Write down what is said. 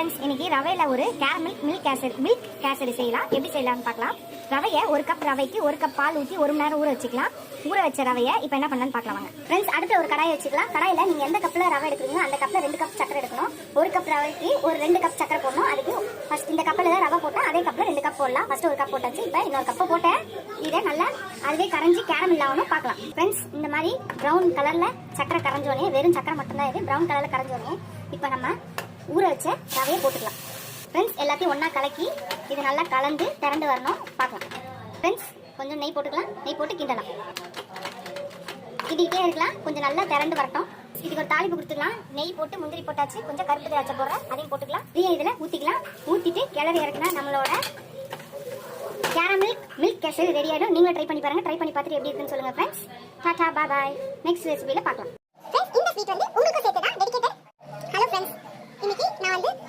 Friends, இன்னைக்கு ரவையில ஒரு caramel milk kesari செய்யலாம். எப்படி செய்யலாம்னு பார்க்கலாம். ரவையை ஒரு கப் ரவைக்கு ஒரு கப் பால் ஊற்றி 1 மணி நேரம் ஊற வச்சுக்கலாம். ஊற வச்ச ரவையை இப்போ என்ன பண்ணலாம்னு பார்க்கலாம் வாங்க. ஃப்ரெண்ட்ஸ், அடுத்த ஒரு கடாயை வச்சுக்கலாம். கடாயில் நீங்கள் எந்த கப்பில் ரவை எடுக்கிறீங்களோ அந்த கப்பில் 2 கப் சக்கரை எடுக்கணும். ஒரு கப் ரவைக்கு ஒரு 2 கப் சக்கரை போடணும். அதுக்கு ஃபர்ஸ்ட் இந்த கப்பில் தான் ரவை போட்டால் அதே கப்பில் 2 கப் போடலாம். ஃபர்ஸ்ட் ஒரு கப் போட்டாச்சு. இப்போ இன்னொரு கப்பை போட்டேன். இதை நல்லா அதுவே கரைஞ்சி கேரமல் ஆகணும் பார்க்கலாம். ஃப்ரெண்ட்ஸ், இந்த மாதிரி ப்ரௌன் கலரில் சக்கரை கரைஞ்சோடனே, வெறும் சக்கரை மட்டும்தான் இது ப்ரௌன் கலரில் கரைஞ்சோடனே இப்போ நம்ம ஊற வச்ச ரவையை போட்டுக்கலாம். ஃப்ரெண்ட்ஸ், எல்லாத்தையும் ஒன்றா கலக்கி இது நல்லா கலந்து திரண்டு வரணும் பார்க்கலாம். ஃப்ரெண்ட்ஸ், கொஞ்சம் நெய் போட்டுக்கலாம். நெய் போட்டு கிண்டலாம். கிண்டிக்கிட்டே இருக்கலாம். கொஞ்சம் நல்லா திரண்டு வரட்டும். இதுக்கு ஒரு தாளிப்பு கொடுத்துக்கலாம். நெய் போட்டு முந்திரி போட்டாச்சு. கொஞ்சம் கருப்பு திராட்சை போடுறேன், அதையும் போட்டுக்கலாம். இதில் ஊற்றிக்கலாம். ஊற்றிட்டு கிளறி இறக்குனா நம்மளோட கேரமல் மில்க் கேசரி ரெடி ஆகிடும். நீங்களும் ட்ரை பண்ணி பாருங்கள். ட்ரை பண்ணி பார்த்துட்டு எப்படி இருக்குன்னு சொல்லுங்கள் ஃப்ரெண்ட்ஸ். டாடா, பாய் பாய். நெக்ஸ்ட் ரெசிபியில் பார்க்கலாம். இந்த ஸ்வீட் வந்து